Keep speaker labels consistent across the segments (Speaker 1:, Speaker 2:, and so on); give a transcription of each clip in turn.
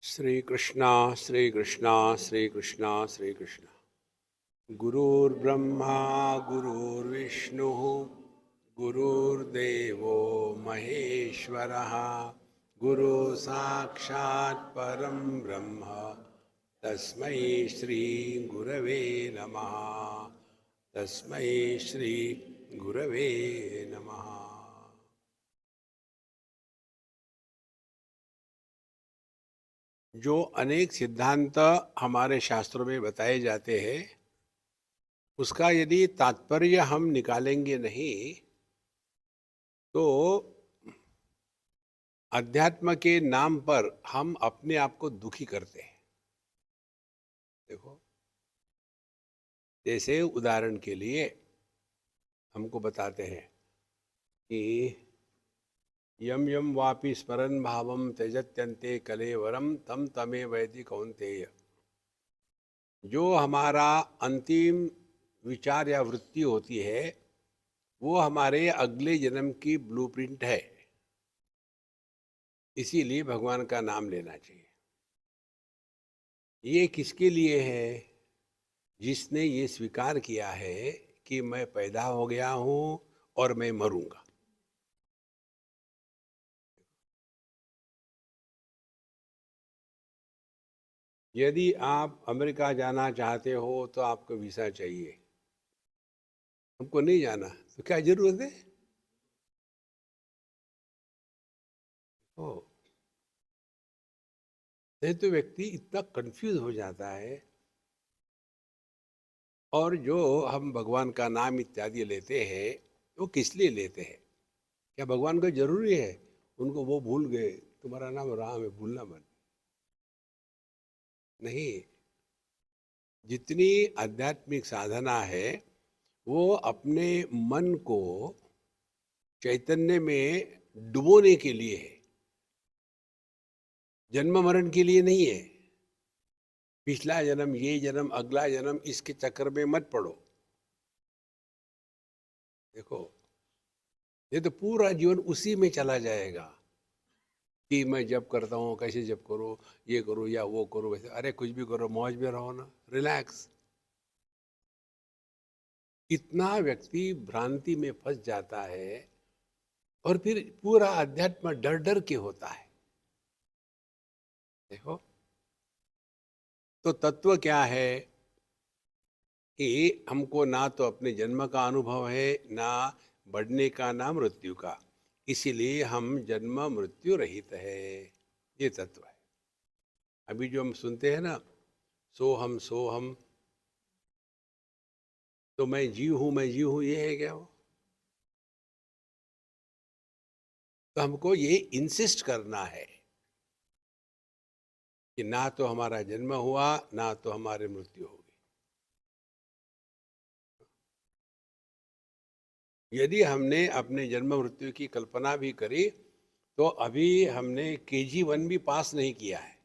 Speaker 1: श्री कृष्णा श्री कृष्णा श्री कृष्णा श्री कृष्णा। गुरुर्ब्रह्मा गुरुर्विष्णु गुरुर्देवो महेश्वरः गुरु साक्षात् परम ब्रह्म तस्मै श्री गुरवे नमः। तस्मै श्री गुरवे नमः। जो अनेक सिद्धांत हमारे शास्त्रों में बताए जाते हैं, उसका यदि तात्पर्य हम निकालेंगे नहीं तो अध्यात्म के नाम पर हम अपने आप को दुखी करते हैं। देखो, जैसे उदाहरण के लिए हमको बताते हैं कि यम यम वापि स्मरन भावम त्यजत्यंते कलेवरम तम तमे वैदि कौन्तेय। जो हमारा अंतिम विचार या वृत्ति होती है वो हमारे अगले जन्म की ब्लूप्रिंट है। इसीलिए भगवान का नाम लेना चाहिए। ये किसके लिए है? जिसने ये स्वीकार किया है कि मैं पैदा हो गया हूं और मैं मरूंगा। यदि आप अमेरिका जाना चाहते हो तो आपको वीजा चाहिए। हमको नहीं जाना तो क्या जरूरत है? ओ, नहीं तो व्यक्ति इतना कंफ्यूज हो जाता है। और जो हम भगवान का नाम इत्यादि लेते हैं वो किस लिए लेते हैं? क्या भगवान को जरूरी है? उनको वो भूल गए, तुम्हारा नाम राम है, भूलना मत। नहीं, जितनी आध्यात्मिक साधना है वो अपने मन को चैतन्य में डुबोने के लिए है, जन्म मरण के लिए नहीं है। पिछला जन्म, ये जन्म, अगला जन्म, इसके चक्कर में मत पड़ो। देखो, ये तो पूरा जीवन उसी में चला जाएगा कि मैं जब करता हूँ, कैसे जब करो, ये करो या वो करो, वैसे। अरे कुछ भी करो, मौज में रहो ना, रिलैक्स। इतना व्यक्ति भ्रांति में फंस जाता है और फिर पूरा अध्यात्म डर डर के होता है। देखो, तो तत्व क्या है कि हमको ना तो अपने जन्म का अनुभव है, ना बढ़ने का, ना मृत्यु का। इसीलिए हम जन्म मृत्यु रहित है। ये तत्व है। अभी जो हम सुनते हैं ना, सो हम, तो मैं जीव हूं, मैं जीव हूं, ये है क्या वो? तो हमको ये इंसिस्ट करना है कि ना तो हमारा जन्म हुआ, ना तो हमारी मृत्यु होगी। यदि हमने अपने जन्म मृत्यु की कल्पना भी करी तो अभी हमने KG1 भी पास नहीं किया है।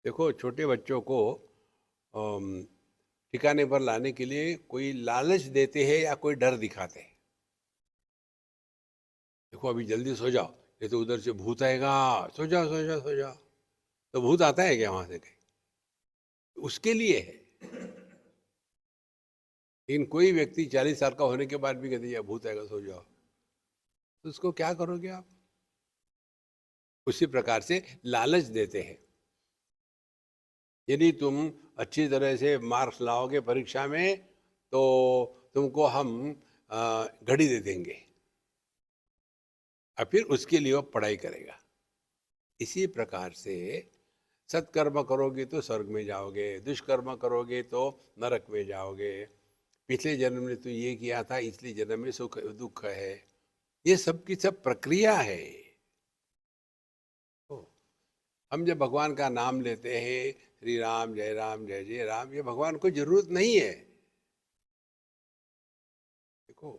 Speaker 1: देखो, छोटे बच्चों को अम, ठिकाने पर लाने के लिए कोई लालच देते हैं या कोई डर दिखाते हैं। देखो, अभी जल्दी सो जाओ, ये तो उधर से भूत आएगा, सो जाओ सो जाओ सो जाओ। तो भूत आता है क्या वहां से कहीं? उसके लिए है। लेकिन कोई व्यक्ति 40 साल का होने के बाद भी कहते हैं भूत आएगा, सो जाओ, तो उसको क्या करोगे आप? उसी प्रकार से लालच देते हैं। यदि तुम अच्छी तरह से मार्क्स लाओगे परीक्षा में तो तुमको हम घड़ी दे देंगे, और फिर उसके लिए वो पढ़ाई करेगा। इसी प्रकार से सत्कर्म करोगे तो स्वर्ग में जाओगे, दुष्कर्म करोगे तो नरक में जाओगे। पिछले जन्म में तो ये किया था, इसलिए जन्म में सुख दुख है। ये सब की सब प्रक्रिया है। तो हम जब भगवान का नाम लेते हैं, श्री राम जय जय राम, ये भगवान को जरूरत नहीं है। देखो,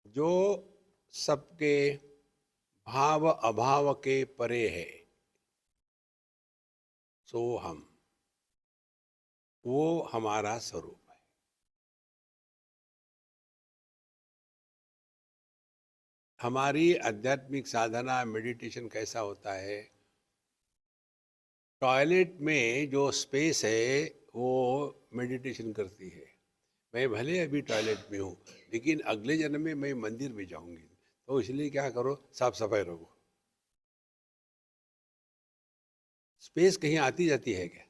Speaker 1: जो सबके भाव अभाव के परे है, सो हम, वो हमारा स्वरूप। हमारी आध्यात्मिक साधना मेडिटेशन कैसा होता है, टॉयलेट में जो स्पेस है वो मेडिटेशन करती है। मैं भले अभी टॉयलेट में हूँ, लेकिन अगले जन्म में मैं मंदिर में जाऊंगी, तो इसलिए क्या करो, साफ सफाई रखो। स्पेस कहीं आती जाती है क्या?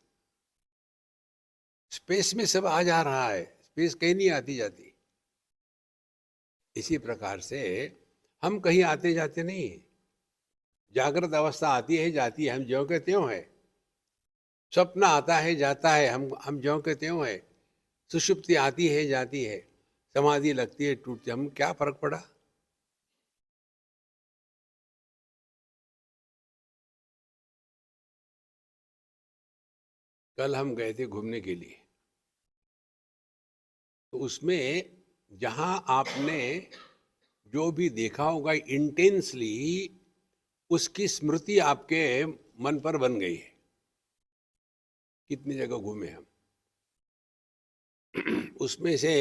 Speaker 1: स्पेस में सब आ जा रहा है, स्पेस कहीं नहीं आती जाती। इसी प्रकार से हम कहीं आते जाते नहीं। जागृत अवस्था आती है जाती है, हम ज्यों के त्यों है। स्वप्न आता है जाता है, हम ज्यों के त्यों है। सुषुप्ति आती है जाती है, समाधि लगती है टूटती, हम क्या फर्क पड़ा। कल हम गए थे घूमने के लिए, तो उसमें जहां आपने जो भी देखा होगा इंटेंसली, उसकी स्मृति आपके मन पर बन गई है। कितनी जगह घूमे हम। उसमें से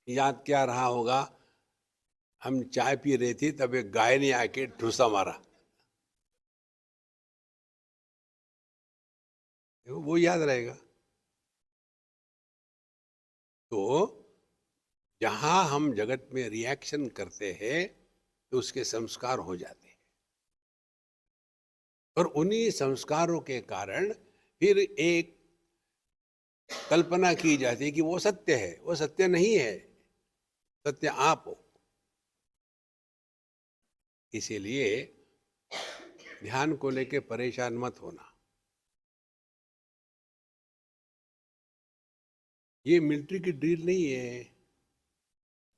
Speaker 1: याद क्या रहा होगा, हम चाय पी रहे थे, तब एक गाय ने आके ठूसा मारा। देखो वो याद रहेगा। तो जहां हम जगत में रिएक्शन करते हैं, तो उसके संस्कार हो जाते हैं, और उन्हीं संस्कारों के कारण फिर एक कल्पना की जाती है कि वो सत्य है। वो सत्य नहीं है, सत्य आप हो। इसीलिए ध्यान को लेके परेशान मत होना। ये मिलिट्री की ड्रिल नहीं है,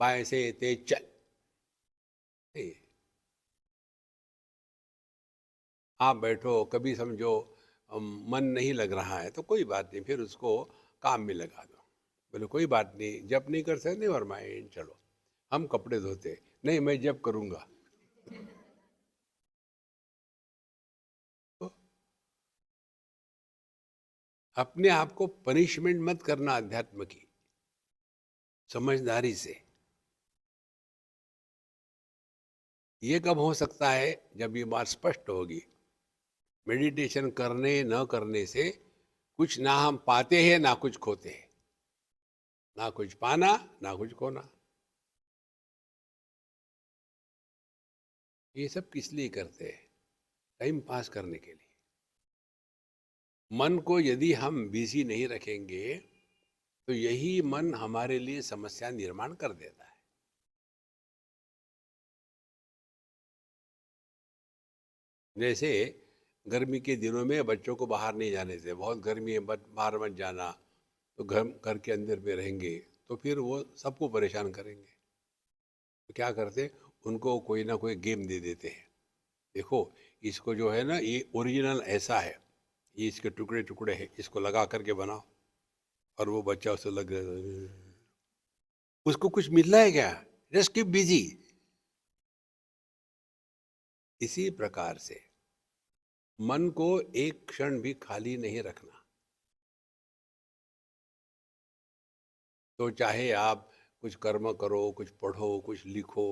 Speaker 1: बाएं से तेज चल। नहीं, आप बैठो, कभी समझो मन नहीं लग रहा है तो कोई बात नहीं, फिर उसको काम में लगा दो। बोले कोई बात नहीं, जब नहीं कर सकते, नेवर माइंड, चलो हम कपड़े धोते, नहीं मैं जब करूंगा। तो अपने आप को पनिशमेंट मत करना अध्यात्म की, समझदारी से। ये कब हो सकता है, जब ये बात स्पष्ट होगी। मेडिटेशन करने न करने से कुछ ना हम पाते हैं ना कुछ खोते हैं, ना कुछ पाना ना कुछ खोना। ये सब किस लिए करते हैं? टाइम पास करने के लिए। मन को यदि हम बिजी नहीं रखेंगे, तो यही मन हमारे लिए समस्या निर्माण कर देता है। जैसे गर्मी के दिनों में बच्चों को बाहर नहीं जाने से, बहुत गर्मी है बाहर मत जाना, तो घर घर के अंदर पे रहेंगे, तो फिर वो सबको परेशान करेंगे। तो क्या करते, उनको कोई ना कोई गेम दे देते हैं। देखो, इसको जो है ना, ये ओरिजिनल ऐसा है, ये इसके टुकड़े टुकड़े हैं, इसको लगा करके बनाओ। और वो बच्चा उससे लग, उसको कुछ मिल रहा है क्या? Just keep busy. इसी प्रकार से मन को एक क्षण भी खाली नहीं रखना। तो चाहे आप कुछ कर्म करो, कुछ पढ़ो, कुछ लिखो,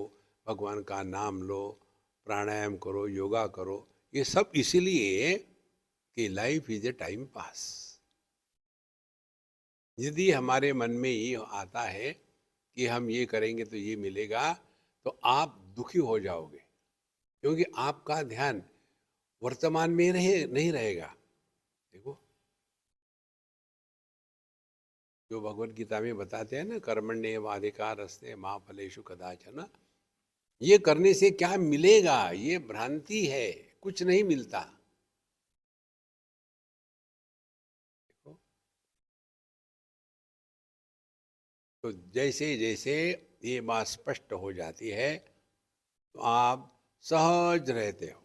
Speaker 1: भगवान का नाम लो, प्राणायाम करो, योगा करो, ये सब इसीलिए कि life is a time pass. यदि हमारे मन में ये आता है कि हम ये करेंगे तो ये मिलेगा, तो आप दुखी हो जाओगे, क्योंकि आपका ध्यान वर्तमान में नहीं रहेगा। देखो, जो भगवत गीता में बताते हैं ना, कर्मण्येवाधिकारस्ते मा फलेषु कदाचन, ये करने से क्या मिलेगा, ये भ्रांति है, कुछ नहीं मिलता। देखो, तो जैसे जैसे ये बात स्पष्ट हो जाती है, तो आप सहज रहते हो।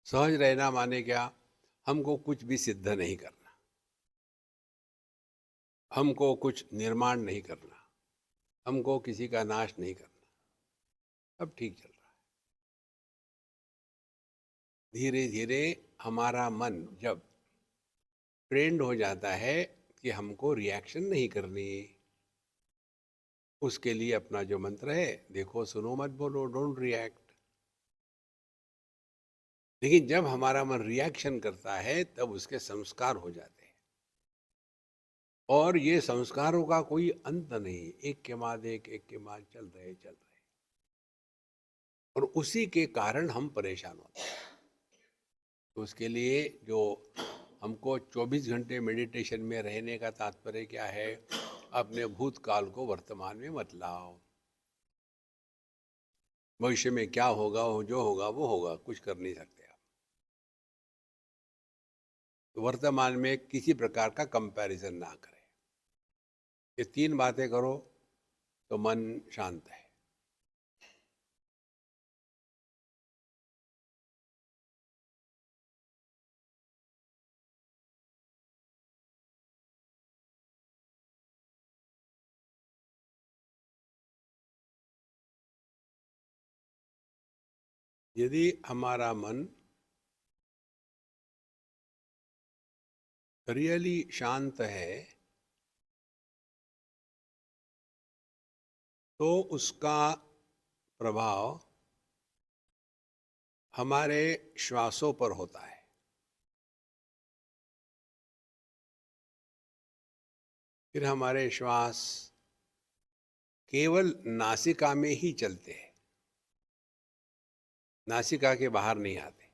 Speaker 1: सहज रहना माने क्या? हमको कुछ भी सिद्ध नहीं करना, हमको कुछ निर्माण नहीं करना, हमको किसी का नाश नहीं करना। सब ठीक चल रहा है। धीरे धीरे हमारा मन जब ट्रेंड हो जाता है कि हमको रिएक्शन नहीं करनी, उसके लिए अपना जो मंत्र है, देखो सुनो मत बोलो, डोंट रिएक्ट। लेकिन जब हमारा मन रिएक्शन करता है तब उसके संस्कार हो जाते हैं, और ये संस्कारों का कोई अंत नहीं, एक के बाद एक के बाद चल रहे, और उसी के कारण हम परेशान होते हैं। तो उसके लिए जो हमको 24 घंटे मेडिटेशन में रहने का तात्पर्य क्या है? अपने भूतकाल को वर्तमान में मत लाओ। भविष्य में क्या होगा, जो होगा वो होगा, कुछ कर नहीं सकते आप। तो वर्तमान में किसी प्रकार का कंपैरिजन ना करें। ये 3 बातें करो तो मन शांत है। यदि हमारा मन रियली शांत है तो उसका प्रभाव हमारे श्वासों पर होता है। फिर हमारे श्वास केवल नासिका में ही चलते हैं, नासिका के बाहर नहीं आते।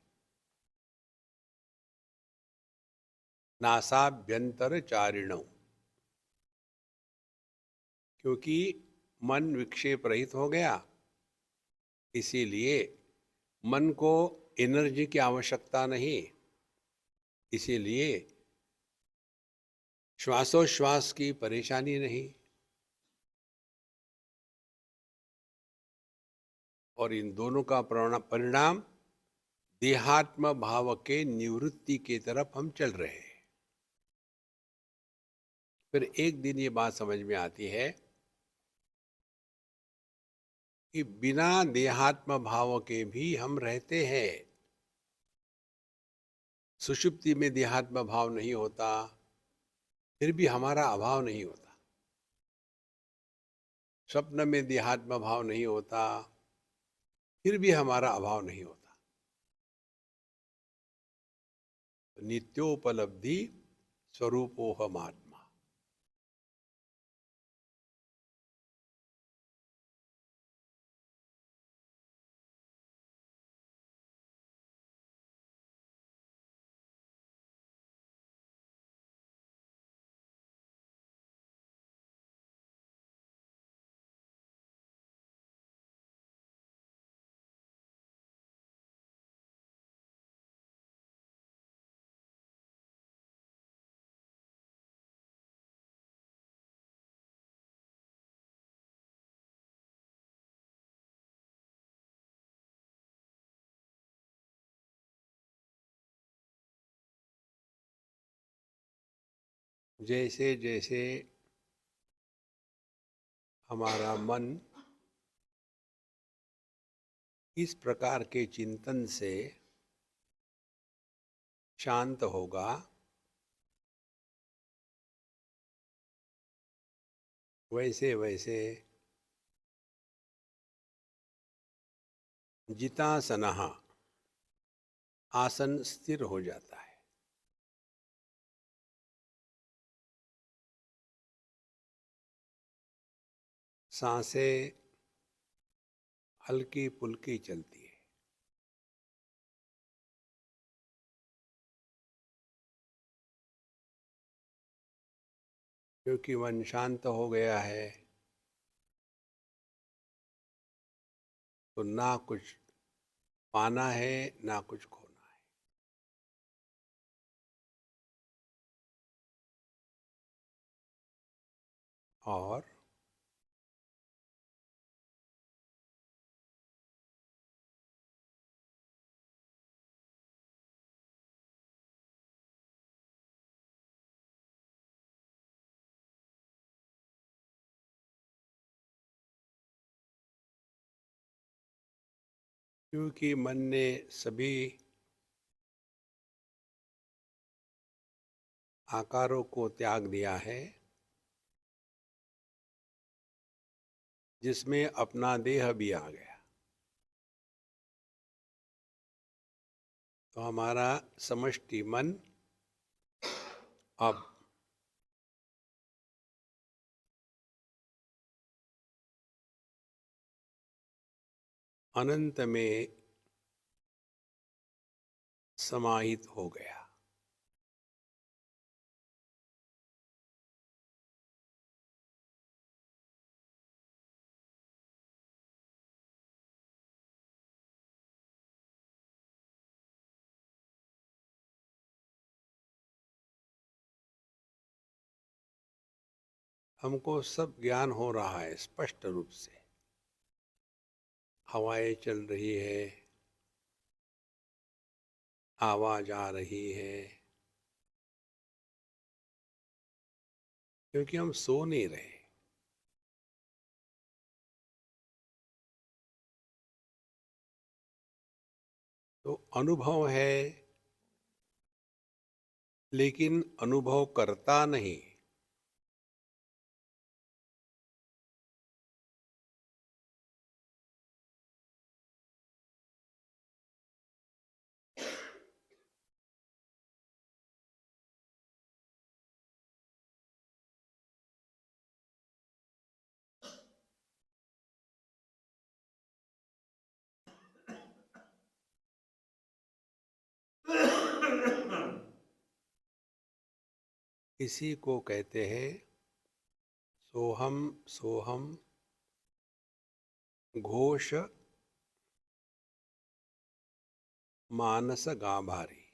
Speaker 1: नासाभ्यंतर चारिणौ, क्योंकि मन विक्षेप रहित हो गया, इसीलिए मन को एनर्जी की आवश्यकता नहीं, इसीलिए श्वासोश्वास की परेशानी नहीं, और इन दोनों का परिणाम देहात्म भाव के निवृत्ति की तरफ हम चल रहे हैं। फिर एक दिन ये बात समझ में आती है कि बिना देहात्म भाव के भी हम रहते हैं। सुषुप्ति में देहात्म भाव नहीं होता, फिर भी हमारा अभाव नहीं होता। स्वप्न में देहात्म भाव नहीं होता, फिर भी हमारा अभाव नहीं होता। नित्योपलब्धि स्वरूपोहम आत्मा। जैसे जैसे हमारा मन इस प्रकार के चिंतन से शांत होगा, वैसे वैसे जितासनः, आसन स्थिर हो जाता है। सांसें हल्की फुल्की चलती है। क्योंकि मन शांत हो गया है तो ना कुछ पाना है ना कुछ खोना है। और क्योंकि मन ने सभी आकारों को त्याग दिया है, जिसमें अपना देह भी आ गया, तो हमारा समष्टि मन अब अनंत में समाहित हो गया। हमको सब ज्ञान हो रहा है स्पष्ट रूप से। हवाएं चल रही है, आवाज आ रही है, क्योंकि हम सो नहीं रहे। तो अनुभव है, लेकिन अनुभव करता नहीं। इसी को कहते हैं सोहम सोहम घोष मानस गांभारी।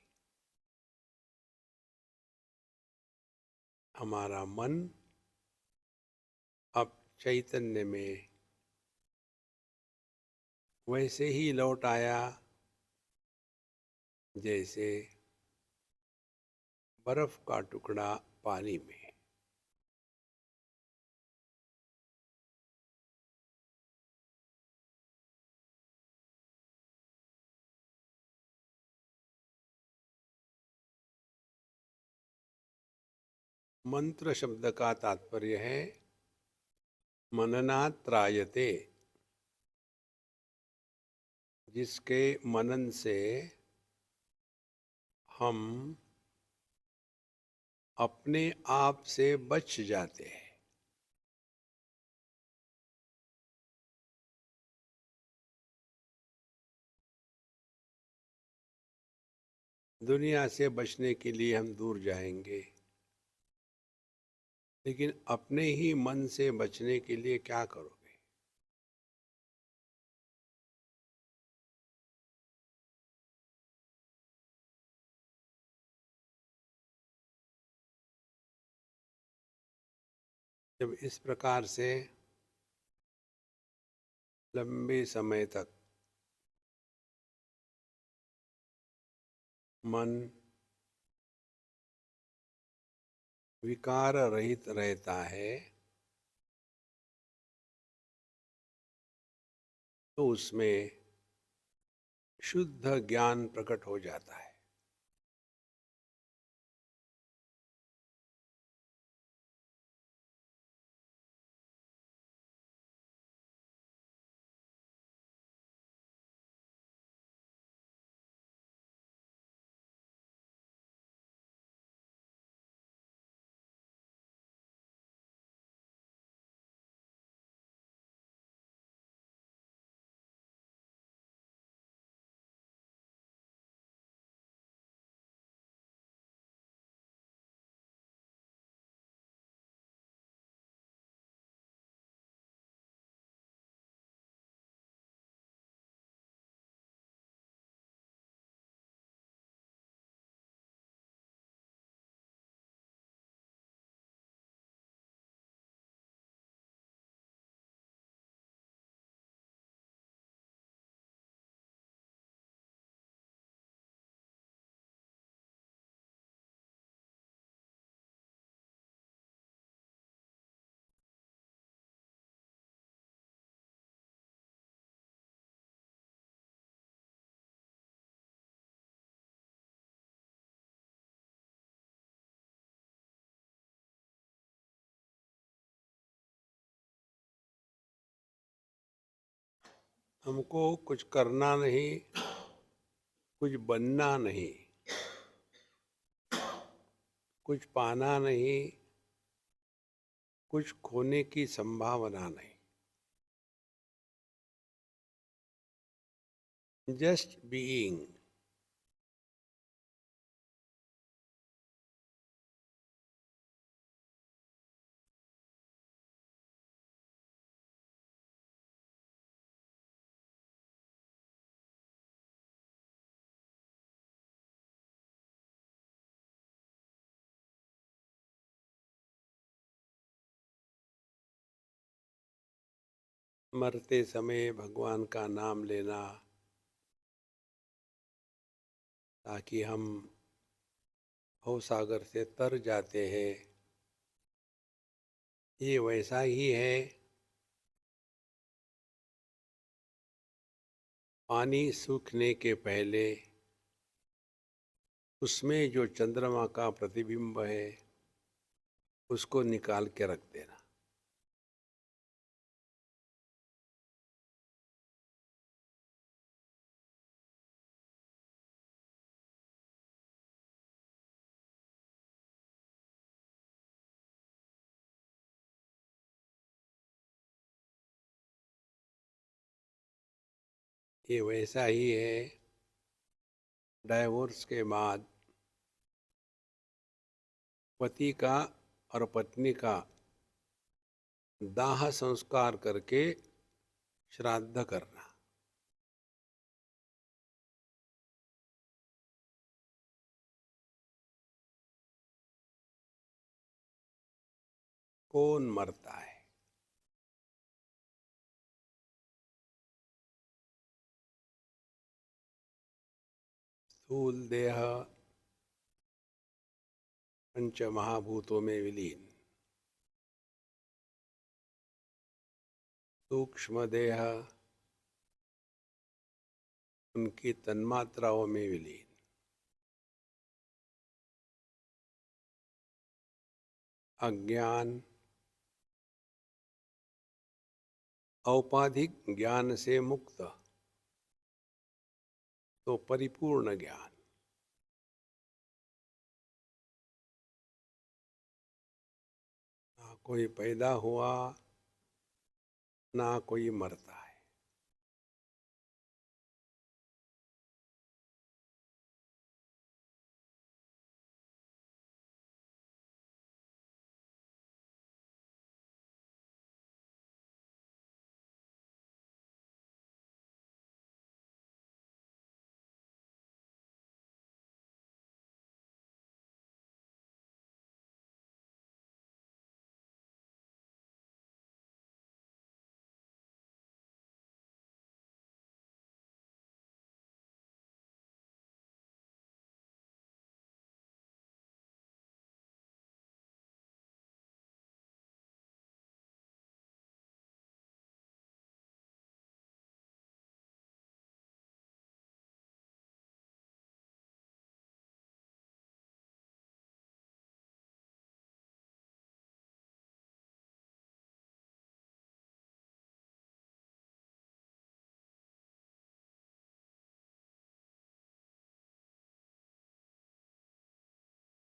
Speaker 1: हमारा मन अब चैतन्य में वैसे ही लौट आया जैसे बर्फ का टुकड़ा पानी में। मंत्र शब्द का तात्पर्य है मननात् त्रायते, जिसके मनन से हम अपने आप से बच जाते हैं। दुनिया से बचने के लिए हम दूर जाएंगे, लेकिन अपने ही मन से बचने के लिए क्या करोगे? जब इस प्रकार से लंबे समय तक मन विकार रहित रहता है, तो उसमें शुद्ध ज्ञान प्रकट हो जाता है। हमको कुछ करना नहीं, कुछ बनना नहीं, कुछ पाना नहीं, कुछ खोने की संभावना नहीं। Just being. मरते समय भगवान का नाम लेना ताकि हम भवसागर से तर जाते हैं, ये वैसा ही है पानी सूखने के पहले उसमें जो चंद्रमा का प्रतिबिंब है उसको निकाल के रख देना। ये वैसा ही है डाइवोर्स के बाद पति का और पत्नी का दाह संस्कार करके श्राद्ध करना। कौन मरता है? स्थूल देह पंच महाभूतों में विलीन, सूक्ष्म देह उनकी तन्मात्राओं में विलीन, अज्ञान औपाधिक ज्ञान से मुक्त तो परिपूर्ण ज्ञान। ना कोई पैदा हुआ ना कोई मरता है।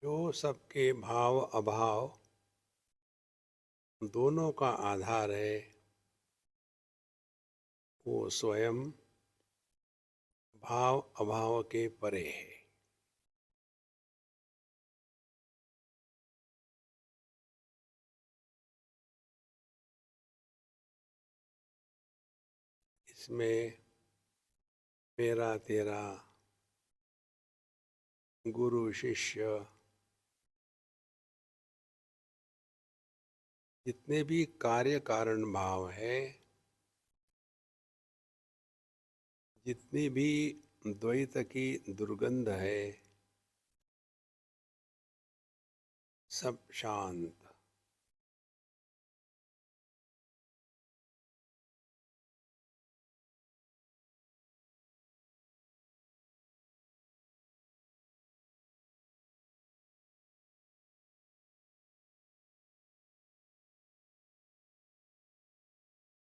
Speaker 1: जो सबके भाव अभाव दोनों का आधार है वो स्वयं भाव अभाव के परे है। इसमें मेरा तेरा, गुरु शिष्य, जितने भी कार्य कारण भाव है, जितनी भी द्वैत की दुर्गंध है, सब शांत।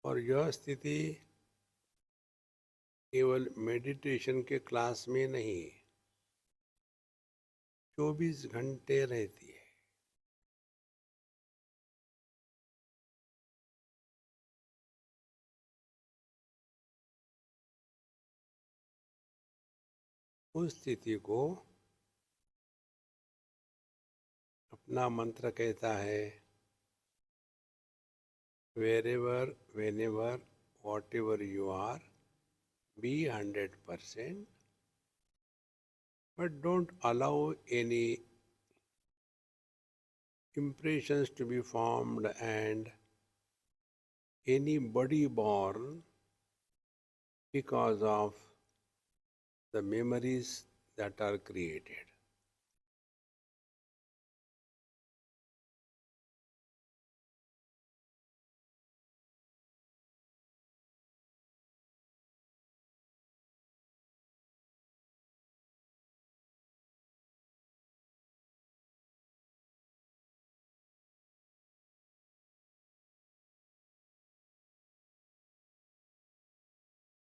Speaker 1: और यह स्थिति केवल मेडिटेशन के क्लास में नहीं, 24 घंटे रहती है। उस स्थिति को अपना मंत्र कहता है, wherever, whenever, whatever you are, be 100%, but don't allow any impressions to be formed and any body born because of the memories that are created.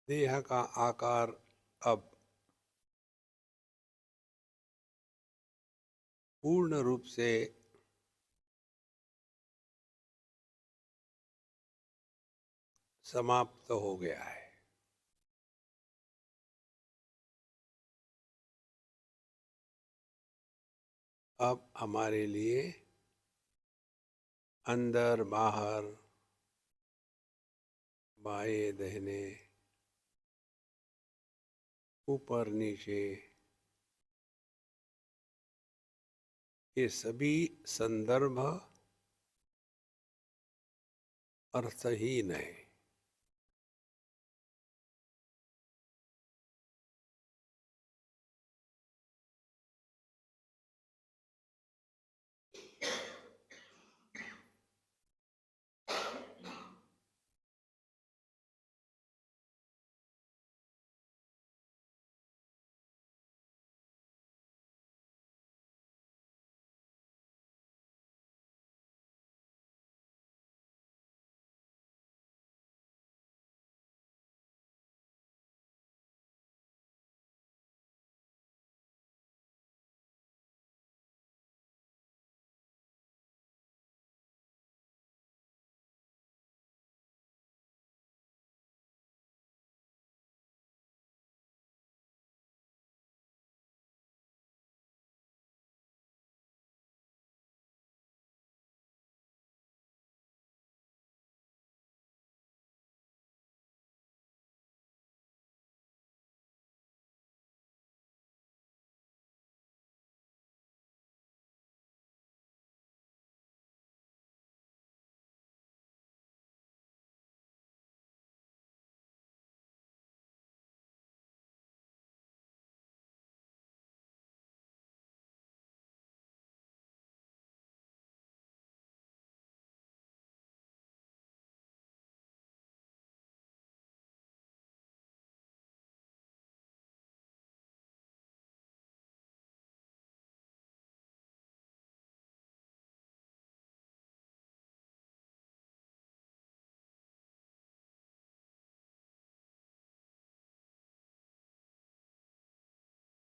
Speaker 1: देह का आकार अब पूर्ण रूप से समाप्त हो गया है। अब हमारे लिए अंदर बाहर, बाएं दाहिने, ऊपर नीचे, ये सभी संदर्भ अर्थहीन है।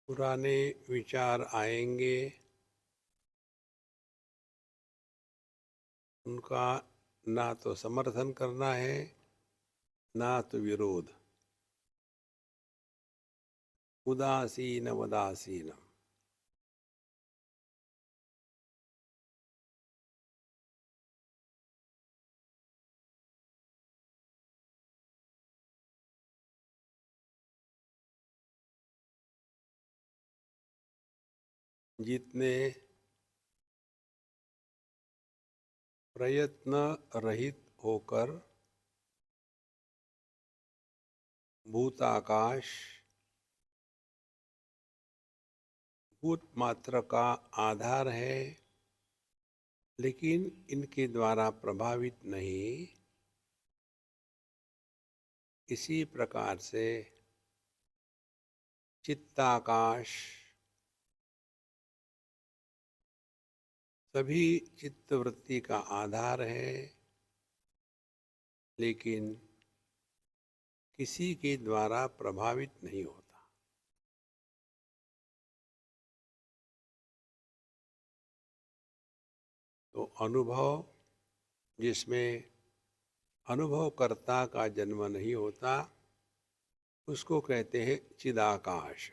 Speaker 1: पुराने विचार आएंगे, उनका ना तो समर्थन करना है, ना तो विरोध। उदासीन वदासीन। जितने प्रयत्न रहित होकर भूताकाश, भूत मात्र का आधार है, लेकिन इनके द्वारा प्रभावित नहीं, इसी प्रकार से चित्ताकाश सभी चित्तवृत्ति का आधार है, लेकिन किसी के द्वारा प्रभावित नहीं होता। तो अनुभव जिसमें अनुभवकर्ता का जन्म नहीं होता, उसको कहते हैं चिदाकाश।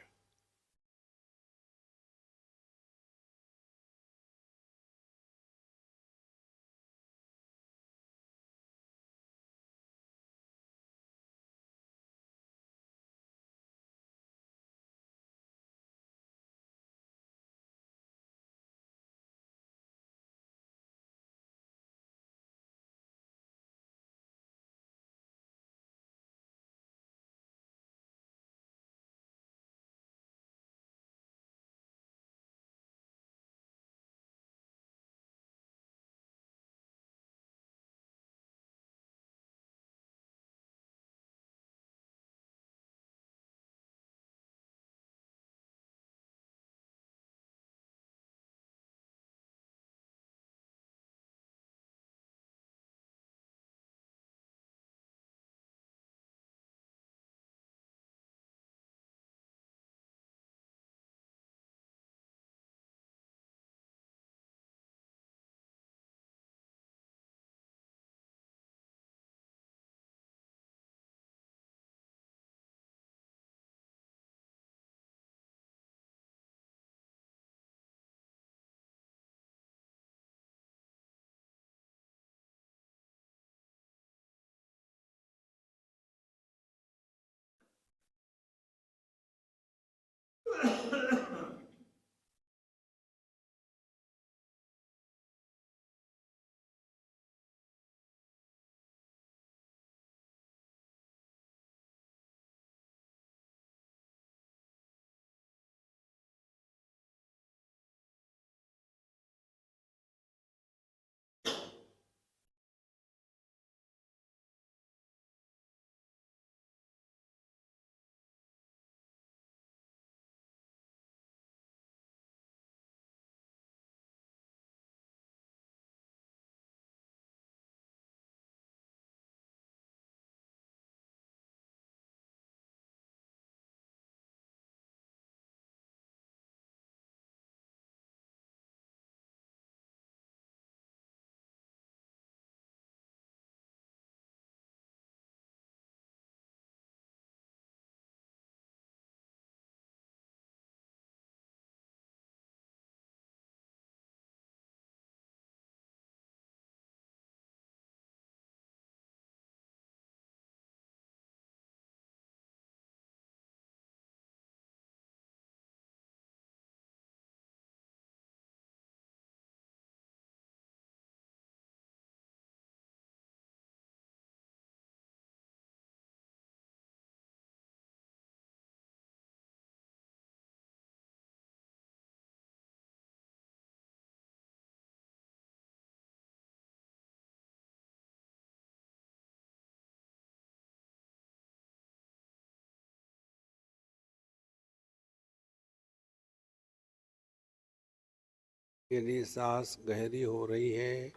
Speaker 1: यदि सांस गहरी हो रही है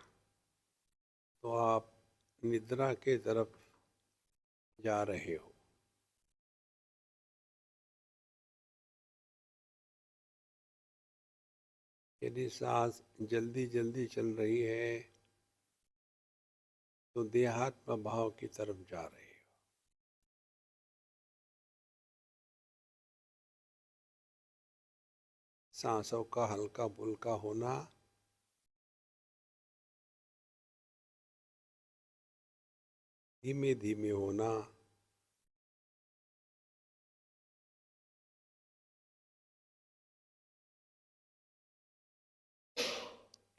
Speaker 1: तो आप निद्रा के तरफ जा रहे हो। यदि सांस जल्दी जल्दी चल रही है तो देहात्म भाव की तरफ जा रहे हो। सांसों का हल्का फुल्का होना, धीमे धीमे होना,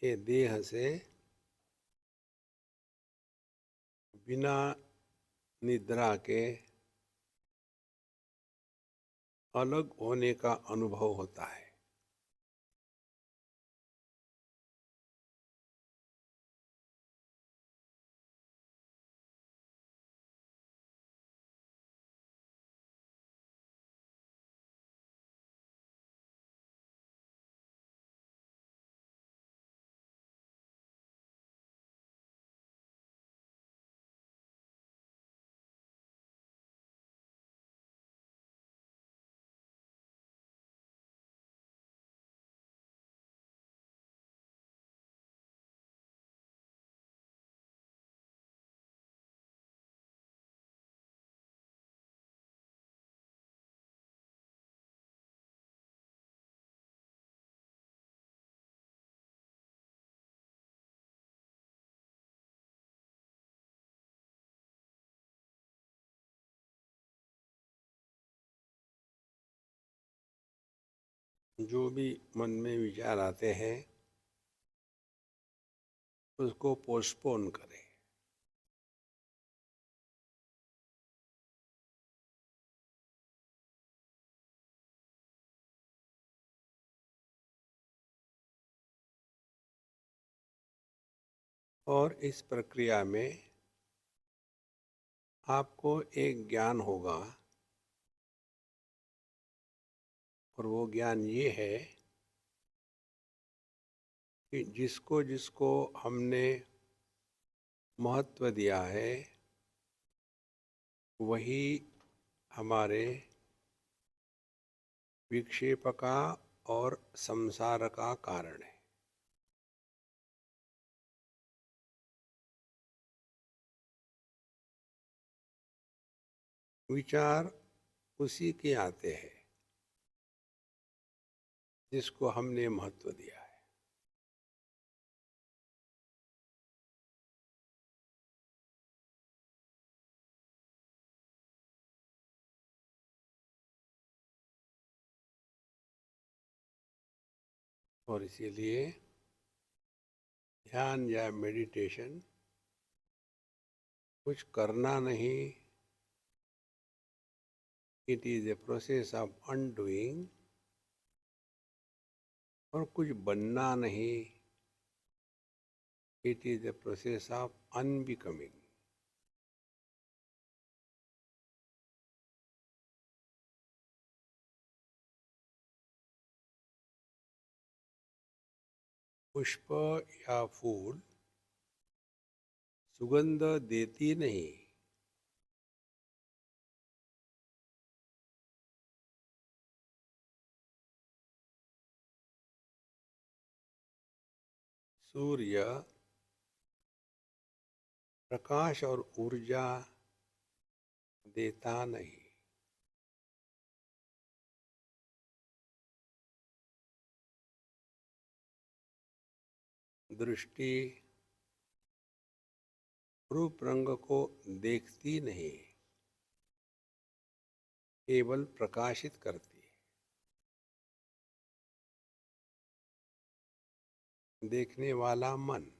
Speaker 1: ये देह से बिना निद्रा के अलग होने का अनुभव होता है। जो भी मन में विचार आते हैं उसको पोस्टपोन करें। और इस प्रक्रिया में आपको एक ज्ञान होगा, और वो ज्ञान ये है कि जिसको जिसको हमने महत्व दिया है वही हमारे विक्षेप का और संसार का कारण है। विचार उसी के आते हैं जिसको हमने महत्व दिया है। और इसीलिए ध्यान या मेडिटेशन कुछ करना नहीं, it is a process of undoing. और कुछ बनना नहीं, it is a process of unbecoming. पुष्प या फूल सुगंध देती नहीं, सूर्य प्रकाश और ऊर्जा देता नहीं। दृष्टि रूप रंग को देखती नहीं, केवल प्रकाशित करती है। देखने वाला मन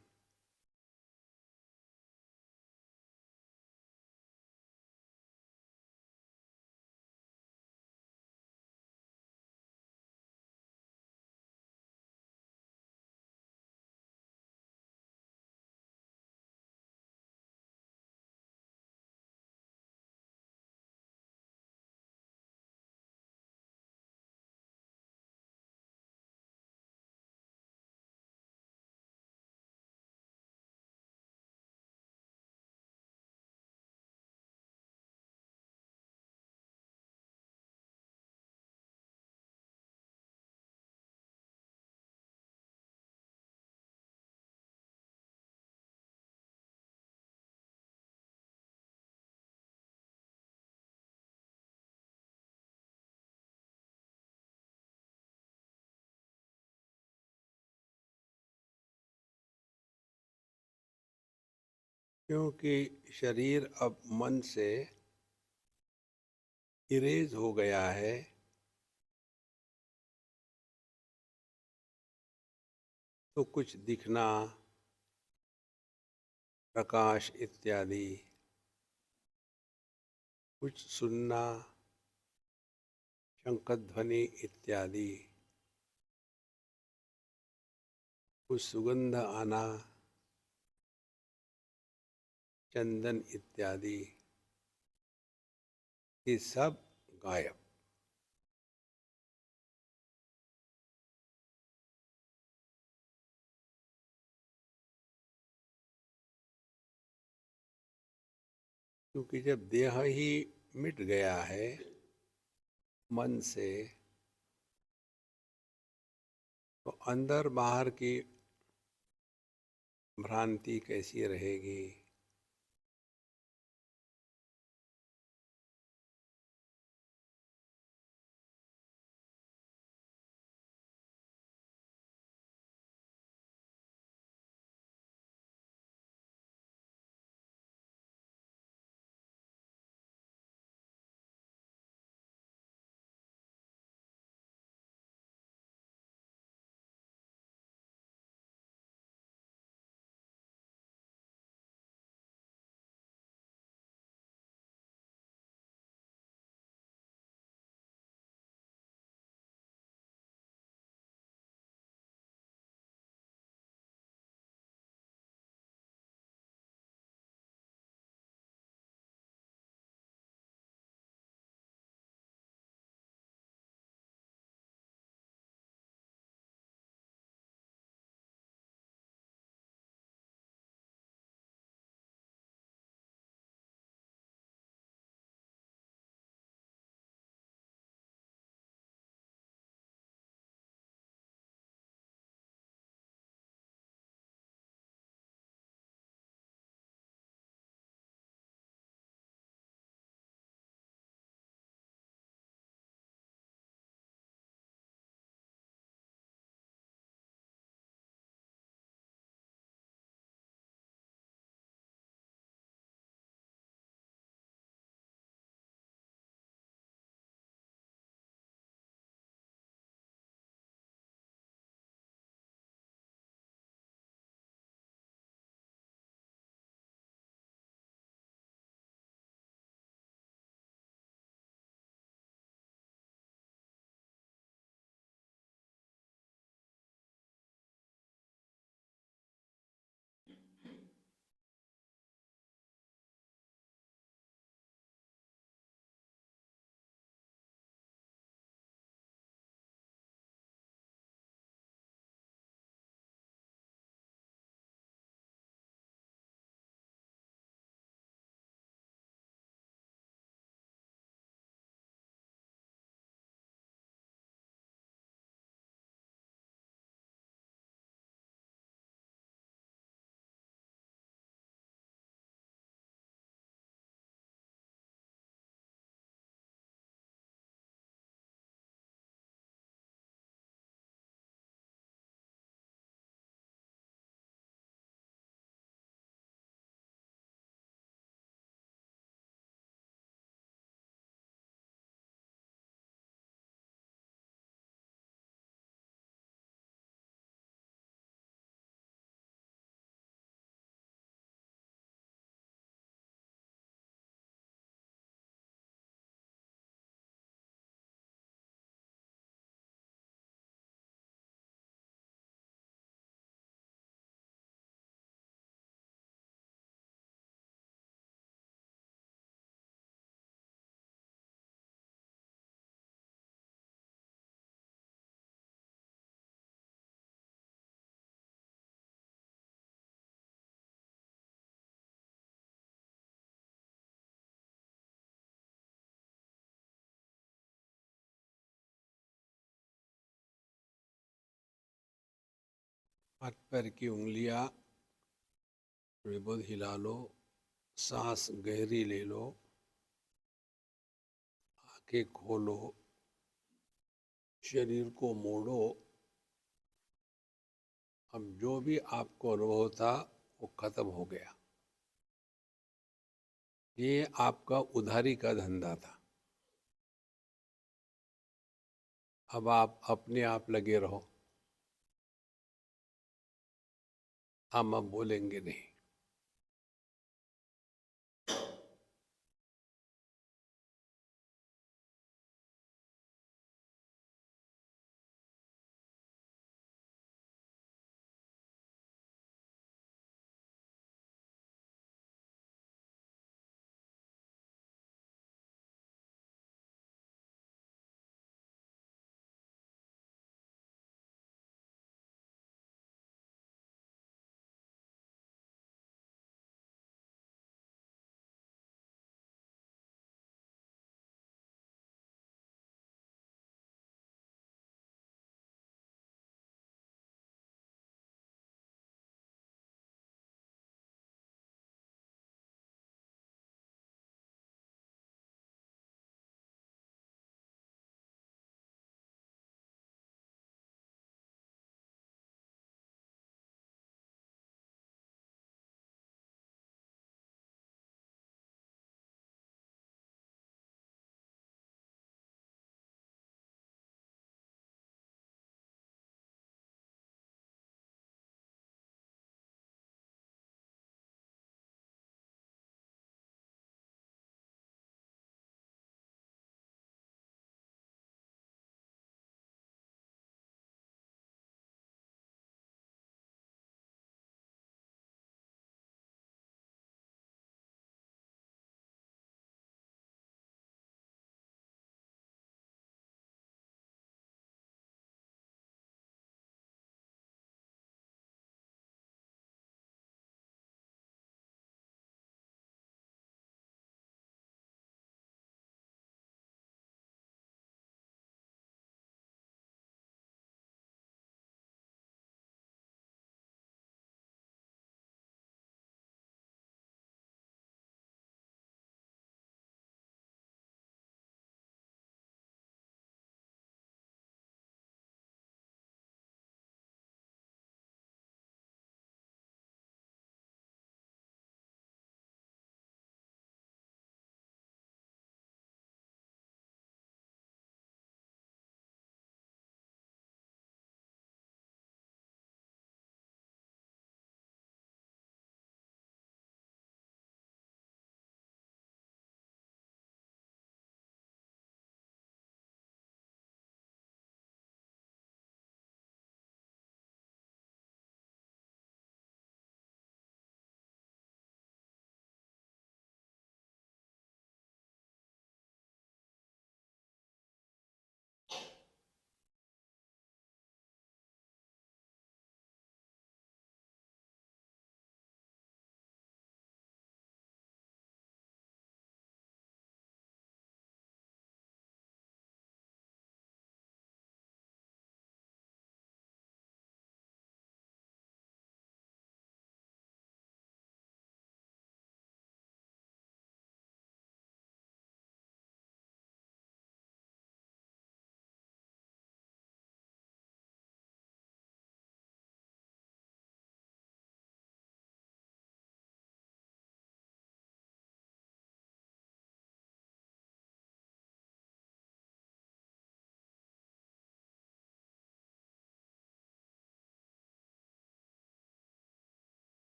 Speaker 1: क्योंकि शरीर अब मन से इरेज हो गया है, तो कुछ दिखना, प्रकाश इत्यादि, कुछ सुनना, शंखध्वनि इत्यादि, कुछ सुगंध आना, चंदन इत्यादि, ये सब गायब। क्योंकि जब देह ही मिट गया है मन से, तो अंदर बाहर की भ्रांति कैसी रहेगी। हाथ पैर की उंगलियां थोड़ी बहुत हिला लो, सांस गहरी ले लो, आंखें खोलो, शरीर को मोड़ो। अब जो भी आपको अनुभव था वो खत्म हो गया। ये आपका उधारी का धंधा था। अब आप अपने आप लगे रहो, हम अब बोलेंगे नहीं।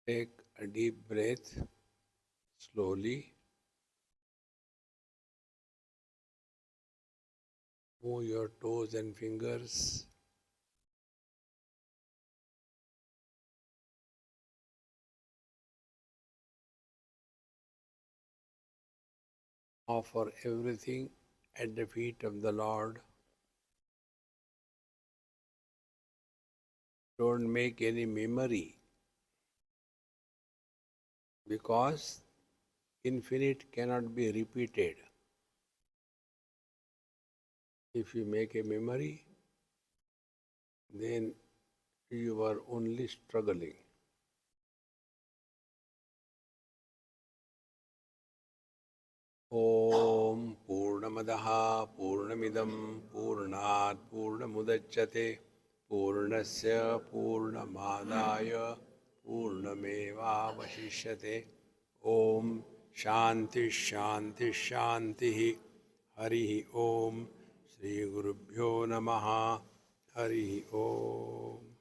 Speaker 1: Take a deep breath slowly. Move your toes and fingers. Offer everything at the feet of the Lord. Don't make any memory, because infinite cannot be repeated. If you make a memory, then you are only struggling. Om Purnamadaha Purnamidam Purnat Purnamudachyate Purnasya Purnamadaya Purnamevavashishyate. Om Shanti Shanti Shanti. Hari Om. Shri Gurubhyo Namaha. Hari Om.